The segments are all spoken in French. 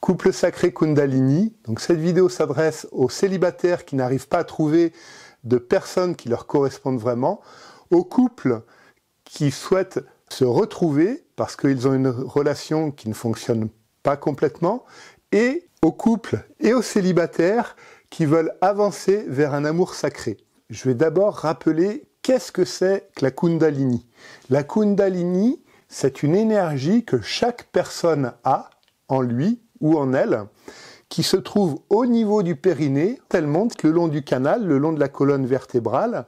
Couple sacré Kundalini. Donc cette vidéo s'adresse aux célibataires qui n'arrivent pas à trouver de personnes qui leur correspondent vraiment, aux couples qui souhaitent se retrouver parce qu'ils ont une relation qui ne fonctionne pas complètement, et aux couples et aux célibataires qui veulent avancer vers un amour sacré. Je vais d'abord rappeler qu'est-ce que c'est que la Kundalini. La Kundalini, c'est une énergie que chaque personne a en lui ou en elle, qui se trouve au niveau du périnée. Elle monte le long du canal, le long de la colonne vertébrale,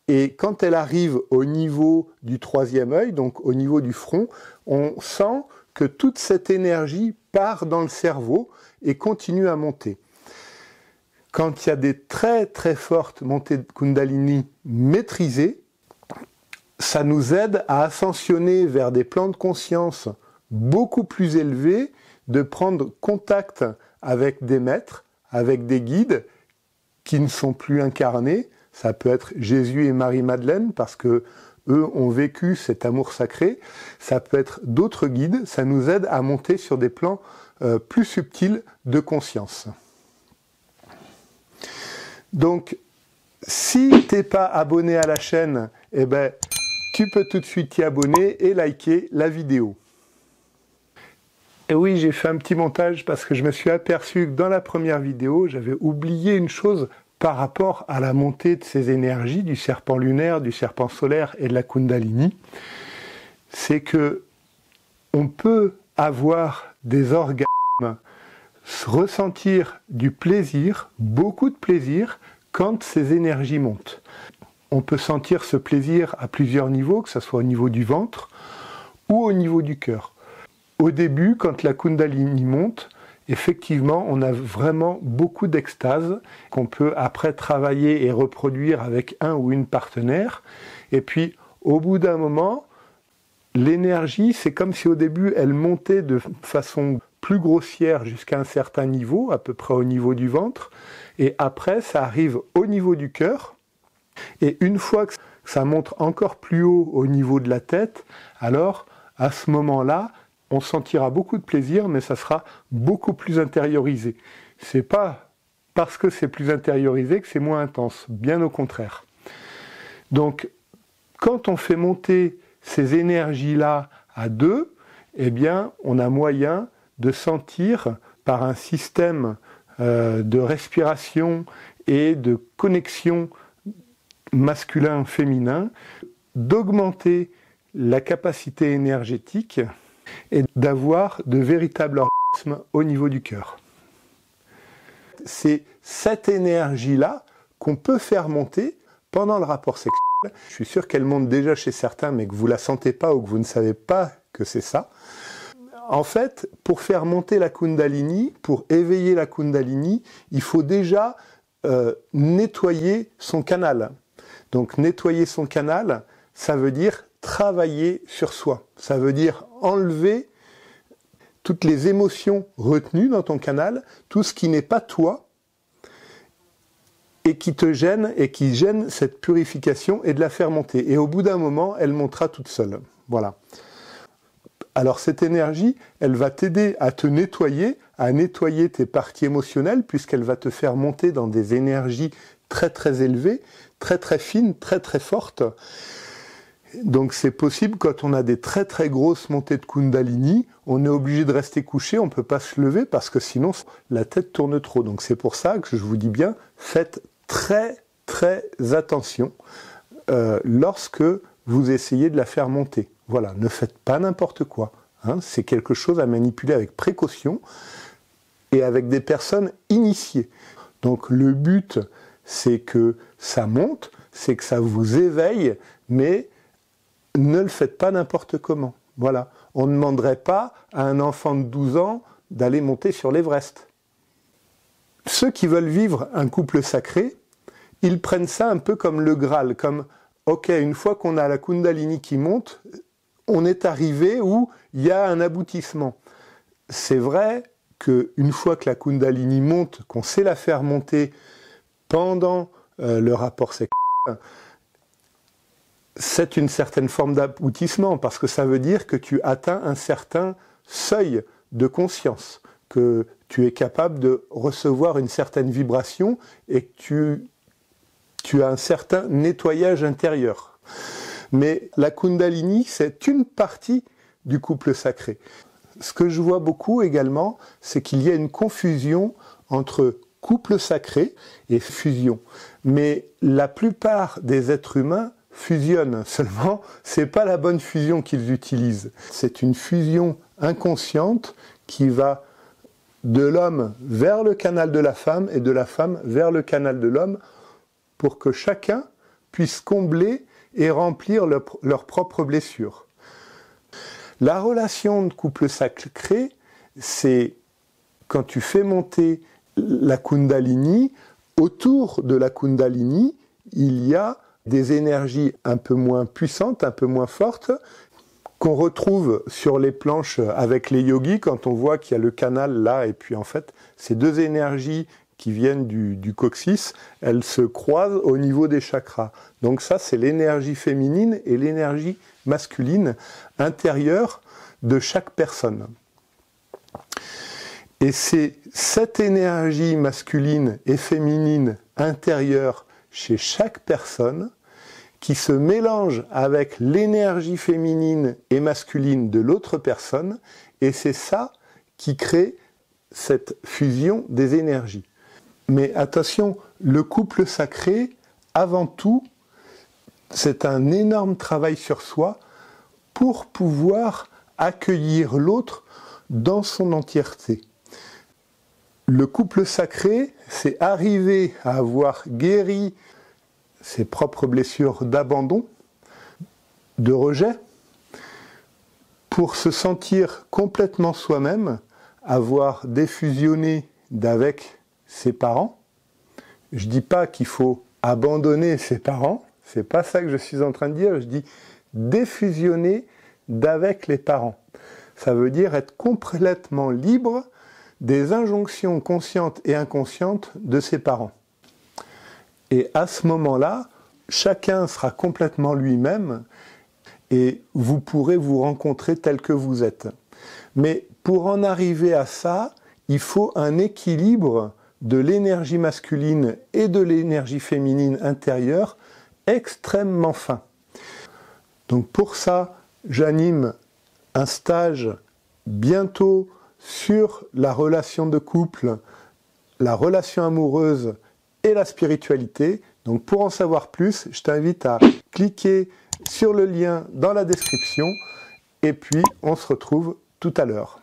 et quand elle arrive au niveau du troisième œil, donc au niveau du front, on sent que toute cette énergie part dans le cerveau et continue à monter. Quand il y a des très très fortes montées de Kundalini maîtrisées, ça nous aide à ascensionner vers des plans de conscience beaucoup plus élevés, de prendre contact avec des maîtres, avec des guides qui ne sont plus incarnés. Ça peut être Jésus et Marie-Madeleine parce que eux ont vécu cet amour sacré. Ça peut être d'autres guides. Ça nous aide à monter sur des plans plus subtils de conscience. Donc, si tu n'es pas abonné à la chaîne, eh ben, tu peux tout de suite t'y abonner et liker la vidéo. Et oui, j'ai fait un petit montage parce que je me suis aperçu que dans la première vidéo, j'avais oublié une chose par rapport à la montée de ces énergies, du serpent lunaire, du serpent solaire et de la Kundalini. C'est que on peut avoir des orgasmes, ressentir du plaisir, beaucoup de plaisir, quand ces énergies montent. On peut sentir ce plaisir à plusieurs niveaux, que ce soit au niveau du ventre ou au niveau du cœur. Au début, quand la Kundalini monte, effectivement, on a vraiment beaucoup d'extase qu'on peut après travailler et reproduire avec un ou une partenaire. Et puis, au bout d'un moment, l'énergie, c'est comme si au début, elle montait de façon plus grossière jusqu'à un certain niveau, à peu près au niveau du ventre. Et après, ça arrive au niveau du cœur. Et une fois que ça monte encore plus haut au niveau de la tête, alors, à ce moment-là, on sentira beaucoup de plaisir, mais ça sera beaucoup plus intériorisé. C'est pas parce que c'est plus intériorisé que c'est moins intense, bien au contraire. Donc, quand on fait monter ces énergies-là à deux, eh bien, on a moyen de sentir par un système de respiration et de connexion masculin-féminin, d'augmenter la capacité énergétique et d'avoir de véritables orgasmes au niveau du cœur. C'est cette énergie-là qu'on peut faire monter pendant le rapport sexuel. Je suis sûr qu'elle monte déjà chez certains, mais que vous ne la sentez pas ou que vous ne savez pas que c'est ça. En fait, pour faire monter la Kundalini, pour éveiller la Kundalini, il faut déjà nettoyer son canal. Donc nettoyer son canal, ça veut dire travailler sur soi. Ça veut dire enlever toutes les émotions retenues dans ton canal, tout ce qui n'est pas toi et qui te gêne et qui gêne cette purification et de la faire monter. Et au bout d'un moment, elle montera toute seule. Voilà. Alors cette énergie, elle va t'aider à te nettoyer, à nettoyer tes parties émotionnelles, puisqu'elle va te faire monter dans des énergies très très élevées, très très fines, très très fortes. Donc c'est possible quand on a des très très grosses montées de Kundalini, on est obligé de rester couché, on ne peut pas se lever parce que sinon la tête tourne trop. Donc c'est pour ça que je vous dis bien, faites très très attention lorsque vous essayez de la faire monter. Voilà, ne faites pas n'importe quoi. Hein, c'est quelque chose à manipuler avec précaution et avec des personnes initiées. Donc le but, c'est que ça monte, c'est que ça vous éveille, mais ne le faites pas n'importe comment. Voilà. On ne demanderait pas à un enfant de 12 ans d'aller monter sur l'Everest. Ceux qui veulent vivre un couple sacré, ils prennent ça un peu comme le Graal, comme ok, une fois qu'on a la Kundalini qui monte, on est arrivé où il y a un aboutissement. C'est vrai qu'une fois que la Kundalini monte, qu'on sait la faire monter pendant le rapport sexuel, c'est une certaine forme d'aboutissement, parce que ça veut dire que tu atteins un certain seuil de conscience. que tu es capable de recevoir une certaine vibration et que tu as un certain nettoyage intérieur. Mais la Kundalini, c'est une partie du couple sacré. Ce que je vois beaucoup également, c'est qu'il y a une confusion entre couple sacré et fusion. Mais la plupart des êtres humains fusionnent, seulement c'est pas la bonne fusion qu'ils utilisent. C'est une fusion inconsciente qui va de l'homme vers le canal de la femme et de la femme vers le canal de l'homme pour que chacun puisse combler et remplir leurs propres blessures. La relation de couple sacré, c'est quand tu fais monter la Kundalini, autour de la Kundalini, il y a des énergies un peu moins puissantes, un peu moins fortes, qu'on retrouve sur les planches avec les yogis quand on voit qu'il y a le canal là, et puis en fait, ces deux énergies qui viennent du coccyx, elles se croisent au niveau des chakras. Donc ça, c'est l'énergie féminine et l'énergie masculine intérieure de chaque personne. Et c'est cette énergie masculine et féminine intérieure chez chaque personne qui se mélange avec l'énergie féminine et masculine de l'autre personne, et c'est ça qui crée cette fusion des énergies. Mais attention, le couple sacré, avant tout, c'est un énorme travail sur soi pour pouvoir accueillir l'autre dans son entièreté. Le couple sacré, c'est arriver à avoir guéri ses propres blessures d'abandon, de rejet, pour se sentir complètement soi-même, avoir défusionné d'avec ses parents. Je ne dis pas qu'il faut abandonner ses parents, c'est pas ça que je suis en train de dire, je dis défusionner d'avec les parents. Ça veut dire être complètement libre des injonctions conscientes et inconscientes de ses parents. Et à ce moment-là, chacun sera complètement lui-même et vous pourrez vous rencontrer tel que vous êtes. Mais pour en arriver à ça, il faut un équilibre de l'énergie masculine et de l'énergie féminine intérieure extrêmement fin. Donc pour ça, j'anime un stage bientôt sur la relation de couple, la relation amoureuse et la spiritualité. Donc pour en savoir plus, je t'invite à cliquer sur le lien dans la description et puis on se retrouve tout à l'heure.